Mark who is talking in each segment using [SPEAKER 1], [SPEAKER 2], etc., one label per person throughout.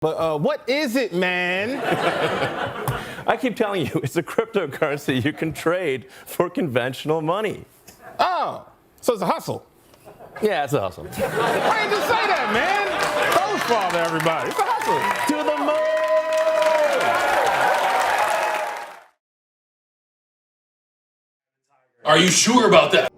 [SPEAKER 1] But what is it, man?
[SPEAKER 2] I keep telling you, it's a cryptocurrency you can trade for conventional money.
[SPEAKER 1] Oh, so it's a hustle.
[SPEAKER 2] Yeah, it's a hustle.
[SPEAKER 1] Why didn't you just say that, man? Coach father, everybody. It's a hustle.
[SPEAKER 2] To the moon!
[SPEAKER 3] Are you sure about that?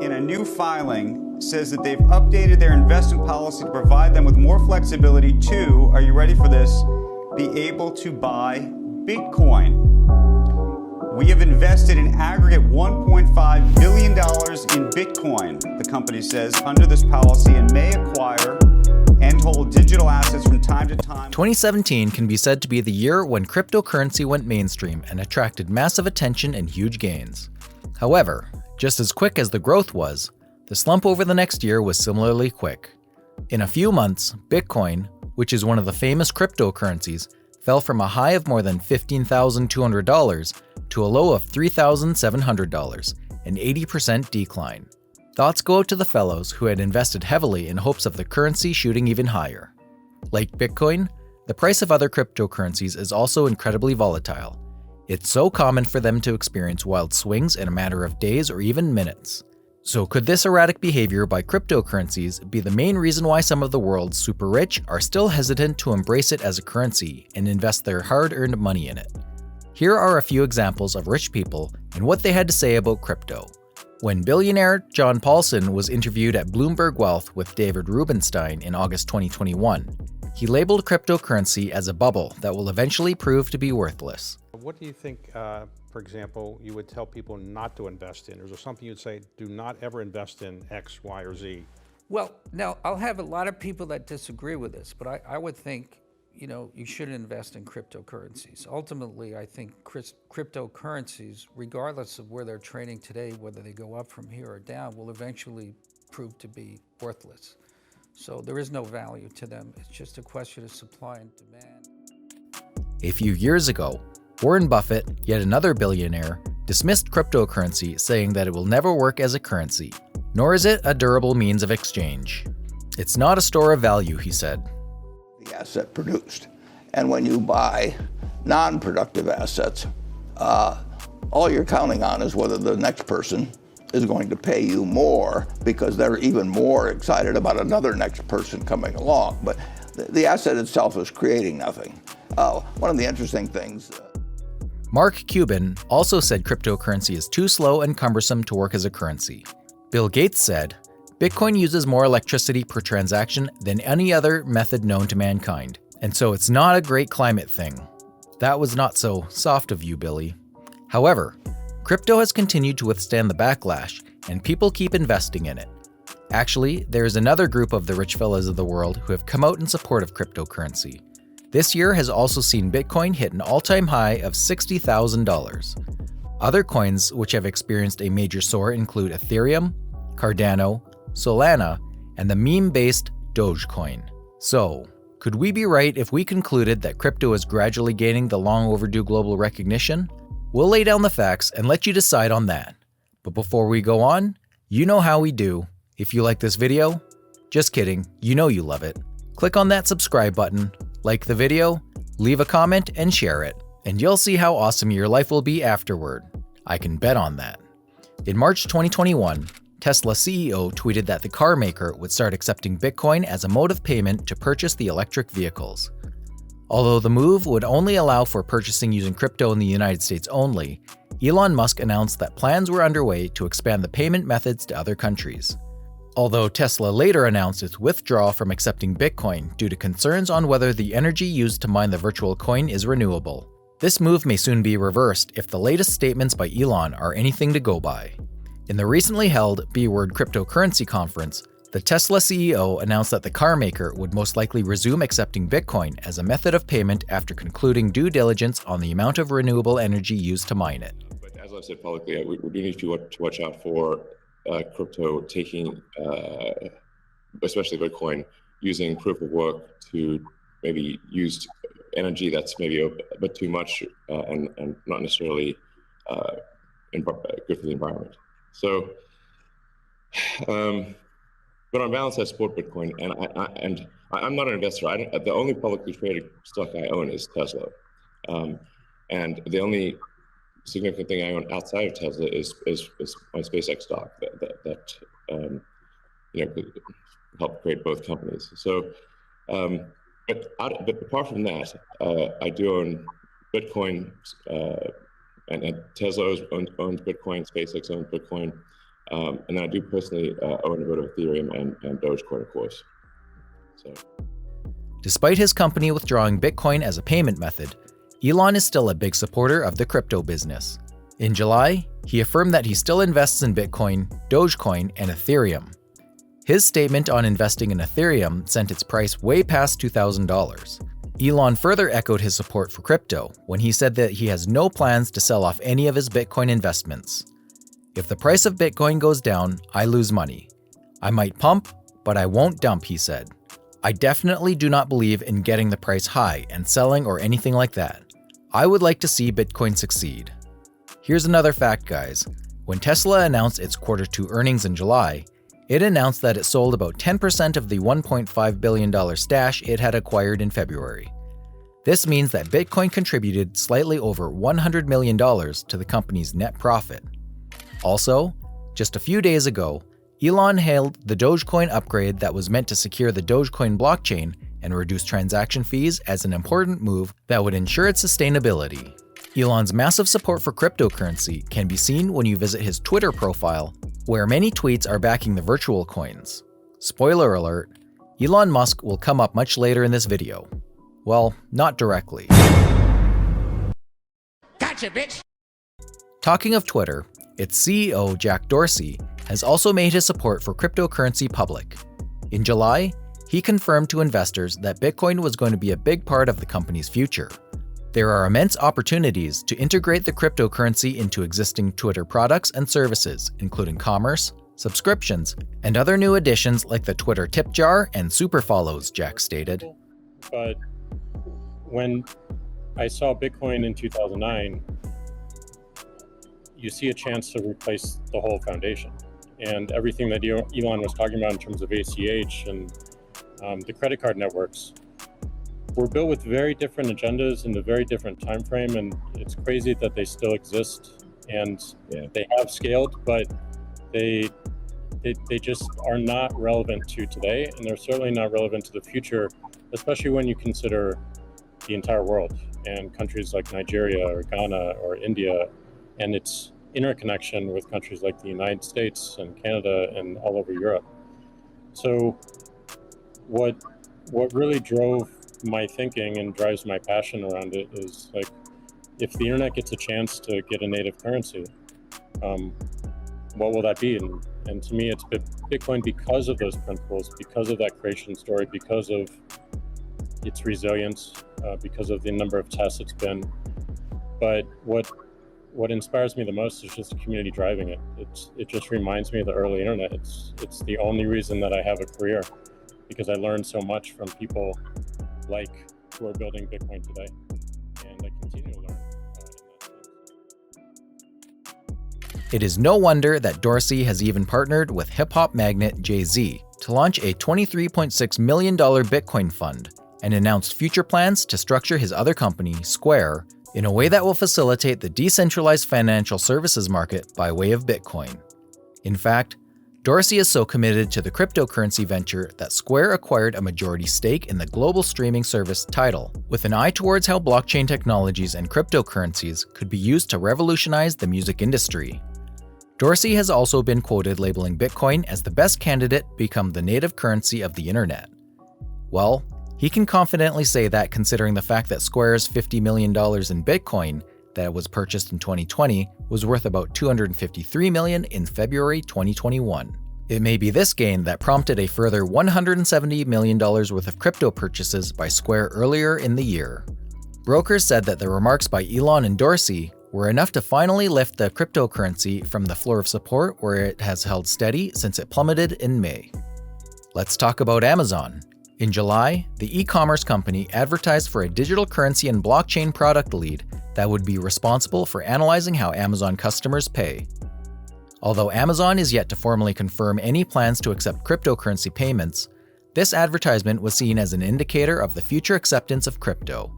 [SPEAKER 4] In a new filing, says that they've updated their investment policy to provide them with more flexibility to, are you ready for this, be able to buy Bitcoin. We have invested in aggregate $1.5 billion in Bitcoin, the company says, under this policy, and may acquire and hold digital assets from time to time.
[SPEAKER 5] 2017 can be said to be the year when cryptocurrency went mainstream and attracted massive attention and huge gains. However, just as quick as the growth was, the slump over the next year was similarly quick. In a few months, Bitcoin, which is one of the famous cryptocurrencies, fell from a high of more than $15,200 to a low of $3,700, an 80% decline. Thoughts go out to the fellows who had invested heavily in hopes of the currency shooting even higher. Like Bitcoin, the price of other cryptocurrencies is also incredibly volatile. It's so common for them to experience wild swings in a matter of days or even minutes. So could this erratic behavior by cryptocurrencies be the main reason why some of the world's super rich are still hesitant to embrace it as a currency and invest their hard-earned money in it? Here are a few examples of rich people and what they had to say about crypto. When billionaire John Paulson was interviewed at Bloomberg Wealth with David Rubenstein in August 2021, he labeled cryptocurrency as a bubble that will eventually prove to be worthless.
[SPEAKER 6] What do you think, for example, you would tell people not to invest in? Or is there something you'd say, do not ever invest in X, Y, or Z?
[SPEAKER 7] Well, now, I'll have a lot of people that disagree with this, but I would think, you shouldn't invest in cryptocurrencies. Ultimately, I think cryptocurrencies, regardless of where they're trading today, whether they go up from here or down, will eventually prove to be worthless. So there is no value to them. It's just a question of supply and demand.
[SPEAKER 5] A few years ago, Warren Buffett, yet another billionaire, dismissed cryptocurrency, saying that it will never work as a currency, nor is it a durable means of exchange. It's not a store of value, he said.
[SPEAKER 8] The asset produced. And when you buy non-productive assets, all you're counting on is whether the next person is going to pay you more because they're even more excited about another next person coming along. But the asset itself is creating nothing. One of the interesting things.
[SPEAKER 5] Mark Cuban also said cryptocurrency is too slow and cumbersome to work as a currency. Bill Gates said, Bitcoin uses more electricity per transaction than any other method known to mankind, and so it's not a great climate thing. That was not so soft of you, Billy. However, crypto has continued to withstand the backlash, and people keep investing in it. Actually, there is another group of the rich fellas of the world who have come out in support of cryptocurrency. This year has also seen Bitcoin hit an all-time high of $60,000. Other coins which have experienced a major soar include Ethereum, Cardano, Solana, and the meme-based Dogecoin. So, could we be right if we concluded that crypto is gradually gaining the long overdue global recognition? We'll lay down the facts and let you decide on that. But before we go on, you know how we do. If you like this video, just kidding, you know you love it. Click on that subscribe button, like the video, leave a comment, and share it, and you'll see how awesome your life will be afterward. I can bet on that. In March 2021, Tesla CEO tweeted that the car maker would start accepting Bitcoin as a mode of payment to purchase the electric vehicles. Although the move would only allow for purchasing using crypto in the United States only, Elon Musk announced that plans were underway to expand the payment methods to other countries. Although Tesla later announced its withdrawal from accepting Bitcoin due to concerns on whether the energy used to mine the virtual coin is renewable. This move may soon be reversed if the latest statements by Elon are anything to go by. In the recently held B-Word Cryptocurrency Conference, the Tesla CEO announced that the car maker would most likely resume accepting Bitcoin as a method of payment after concluding due diligence on the amount of renewable energy used to mine it.
[SPEAKER 9] But as I've said publicly, we do need to watch out for crypto taking, especially Bitcoin, using proof of work to maybe used energy that's maybe a bit too much and not necessarily good for the environment. So, but on balance, I support Bitcoin, and I'm not an investor. The only publicly traded stock I own is Tesla, and the only significant thing I own outside of Tesla is my SpaceX stock that helped create both companies. So, but apart from that, I do own Bitcoin, and Tesla owns Bitcoin, SpaceX owns Bitcoin, and then I do personally own a bit of Ethereum and Dogecoin, of course. So,
[SPEAKER 5] despite his company withdrawing Bitcoin as a payment method, Elon is still a big supporter of the crypto business. In July, he affirmed that he still invests in Bitcoin, Dogecoin, and Ethereum. His statement on investing in Ethereum sent its price way past $2,000. Elon further echoed his support for crypto when he said that he has no plans to sell off any of his Bitcoin investments. If the price of Bitcoin goes down, I lose money. I might pump, but I won't dump, he said. I definitely do not believe in getting the price high and selling or anything like that. I would like to see Bitcoin succeed. Here's another fact, guys. When Tesla announced its Q2 earnings in July, it announced that it sold about 10% of the $1.5 billion stash it had acquired in February. This means that Bitcoin contributed slightly over $100 million to the company's net profit. Also, just a few days ago, Elon hailed the Dogecoin upgrade that was meant to secure the Dogecoin blockchain and reduce transaction fees as an important move that would ensure its sustainability. Elon's massive support for cryptocurrency can be seen when you visit his Twitter profile, where many tweets are backing the virtual coins. Spoiler alert, Elon Musk will come up much later in this video. Well, not directly.
[SPEAKER 3] Gotcha, bitch!
[SPEAKER 5] Talking of Twitter, its CEO, Jack Dorsey, has also made his support for cryptocurrency public. In July, he confirmed to investors that Bitcoin was going to be a big part of the company's future. There are immense opportunities to integrate the cryptocurrency into existing Twitter products and services, including commerce, subscriptions, and other new additions like the Twitter tip jar and super follows, Jack stated.
[SPEAKER 10] But when I saw Bitcoin in 2009, you see a chance to replace the whole foundation. And everything that Elon was talking about in terms of ACH and the credit card networks were built with very different agendas in a very different time frame, and it's crazy that they still exist. And they have scaled, but they just are not relevant to today, and they're certainly not relevant to the future, especially when you consider the entire world and countries like Nigeria or Ghana or India, and its interconnection with countries like the United States and Canada and all over Europe. So what really drove my thinking and drives my passion around it is, like, if the internet gets a chance to get a native currency, what will that be? And to me, it's Bitcoin because of those principles, because of that creation story, because of its resilience, because of the number of tests it's been. But what inspires me the most is just the community driving it. It just reminds me of the early internet. It's the only reason that I have a career, because I learned so much from people like who are building Bitcoin today, and I continue to learn.
[SPEAKER 5] It is no wonder that Dorsey has even partnered with hip-hop magnate Jay-Z to launch a $23.6 million Bitcoin fund and announced future plans to structure his other company, Square, in a way that will facilitate the decentralized financial services market by way of Bitcoin. In fact, Dorsey is so committed to the cryptocurrency venture that Square acquired a majority stake in the global streaming service Tidal, with an eye towards how blockchain technologies and cryptocurrencies could be used to revolutionize the music industry. Dorsey has also been quoted labeling Bitcoin as the best candidate to become the native currency of the internet. Well, he can confidently say that considering the fact that Square's $50 million in Bitcoin that was purchased in 2020 was worth about $253 million in February 2021. It may be this gain that prompted a further $170 million worth of crypto purchases by Square earlier in the year. Brokers said that the remarks by Elon and Dorsey were enough to finally lift the cryptocurrency from the floor of support where it has held steady since it plummeted in May. Let's talk about Amazon. In July, the e-commerce company advertised for a digital currency and blockchain product lead that would be responsible for analyzing how Amazon customers pay. Although Amazon is yet to formally confirm any plans to accept cryptocurrency payments, this advertisement was seen as an indicator of the future acceptance of crypto.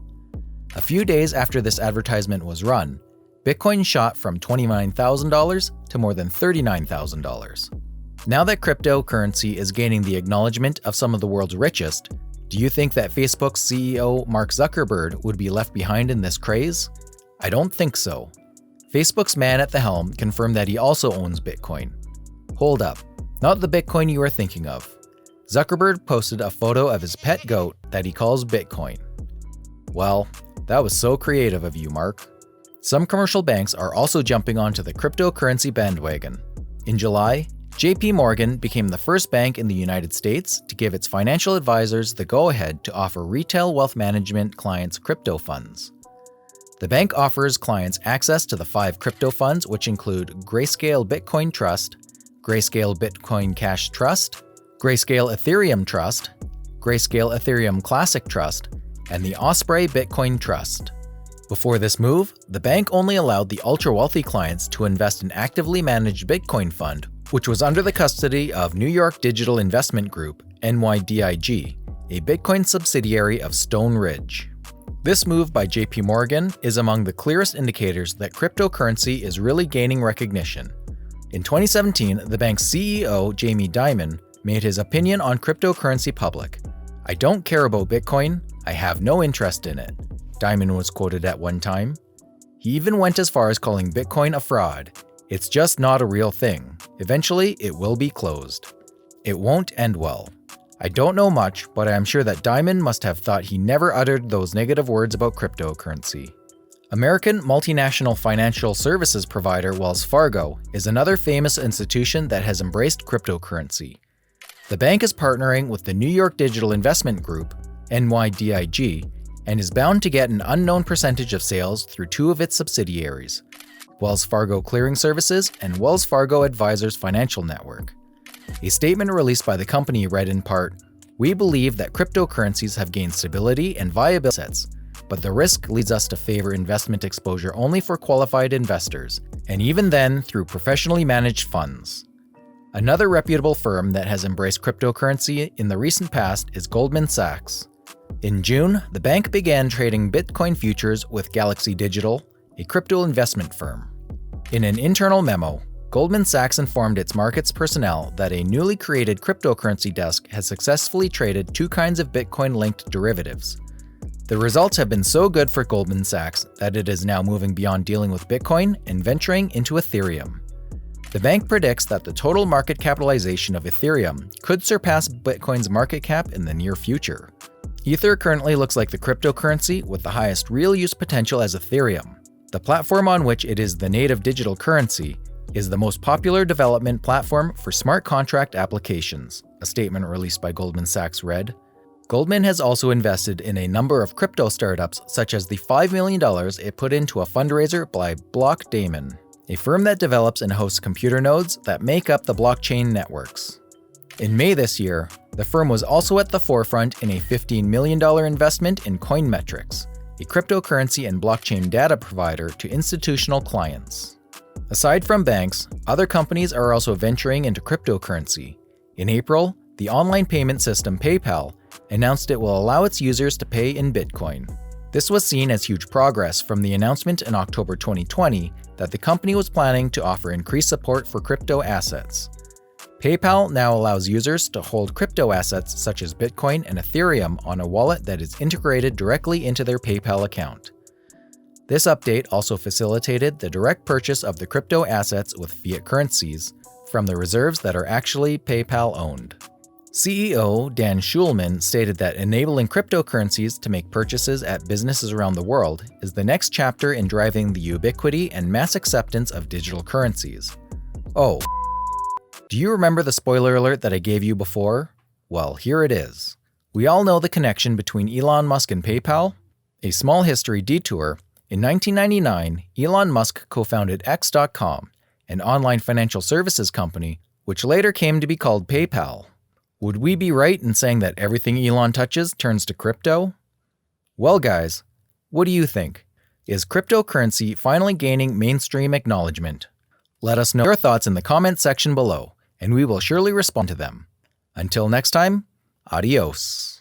[SPEAKER 5] A few days after this advertisement was run, Bitcoin shot from $29,000 to more than $39,000. Now that cryptocurrency is gaining the acknowledgement of some of the world's richest, do you think that Facebook's CEO Mark Zuckerberg would be left behind in this craze? I don't think so. Facebook's man at the helm confirmed that he also owns Bitcoin. Hold up, not the Bitcoin you are thinking of. Zuckerberg posted a photo of his pet goat that he calls Bitcoin. Well, that was so creative of you, Mark. Some commercial banks are also jumping onto the cryptocurrency bandwagon. In July, JP Morgan became the first bank in the United States to give its financial advisors the go-ahead to offer retail wealth management clients crypto funds. The bank offers clients access to the 5 crypto funds, which include Grayscale Bitcoin Trust, Grayscale Bitcoin Cash Trust, Grayscale Ethereum Trust, Grayscale Ethereum Classic Trust, and the Osprey Bitcoin Trust. Before this move, the bank only allowed the ultra-wealthy clients to invest in actively managed Bitcoin fund, which was under the custody of New York Digital Investment Group, NYDIG, a Bitcoin subsidiary of Stone Ridge. This move by JP Morgan is among the clearest indicators that cryptocurrency is really gaining recognition. In 2017, the bank's CEO, Jamie Dimon, made his opinion on cryptocurrency public. "I don't care about Bitcoin, I have no interest in it," Dimon was quoted at one time. He even went as far as calling Bitcoin a fraud. "It's just not a real thing. Eventually, it will be closed. It won't end well." I don't know much, but I am sure that Dimon must have thought he never uttered those negative words about cryptocurrency. American multinational financial services provider Wells Fargo is another famous institution that has embraced cryptocurrency. The bank is partnering with the New York Digital Investment Group, NYDIG, and is bound to get an unknown percentage of sales through 2 of its subsidiaries, Wells Fargo Clearing Services and Wells Fargo Advisors Financial Network. A statement released by the company read in part, "We believe that cryptocurrencies have gained stability and viable assets, but the risk leads us to favor investment exposure only for qualified investors, and even then through professionally managed funds." Another reputable firm that has embraced cryptocurrency in the recent past is Goldman Sachs. In June, the bank began trading Bitcoin futures with Galaxy Digital, a crypto investment firm. In an internal memo, Goldman Sachs informed its markets personnel that a newly created cryptocurrency desk has successfully traded 2 kinds of Bitcoin-linked derivatives. The results have been so good for Goldman Sachs that it is now moving beyond dealing with Bitcoin and venturing into Ethereum. The bank predicts that the total market capitalization of Ethereum could surpass Bitcoin's market cap in the near future. Ether currently looks like the cryptocurrency with the highest real use potential as Ethereum. The platform on which it is the native digital currency is the most popular development platform for smart contract applications, a statement released by Goldman Sachs read. Goldman has also invested in a number of crypto startups, such as the $5 million it put into a fundraiser by Blockdaemon, a firm that develops and hosts computer nodes that make up the blockchain networks. In May this year, the firm was also at the forefront in a $15 million investment in Coinmetrics, a cryptocurrency and blockchain data provider to institutional clients. Aside from banks, other companies are also venturing into cryptocurrency. In April, the online payment system PayPal announced it will allow its users to pay in Bitcoin. This was seen as huge progress from the announcement in October 2020 that the company was planning to offer increased support for crypto assets. PayPal now allows users to hold crypto assets such as Bitcoin and Ethereum on a wallet that is integrated directly into their PayPal account. This update also facilitated the direct purchase of the crypto assets with fiat currencies from the reserves that are actually PayPal-owned. CEO Dan Schulman stated that enabling cryptocurrencies to make purchases at businesses around the world is the next chapter in driving the ubiquity and mass acceptance of digital currencies. Oh, do you remember the spoiler alert that I gave you before? Well, here it is. We all know the connection between Elon Musk and PayPal. A small history detour. In 1999, Elon Musk co-founded X.com, an online financial services company, which later came to be called PayPal. Would we be right in saying that everything Elon touches turns to crypto? Well, guys, what do you think? Is cryptocurrency finally gaining mainstream acknowledgement? Let us know your thoughts in the comments section below, and we will surely respond to them. Until next time, adios.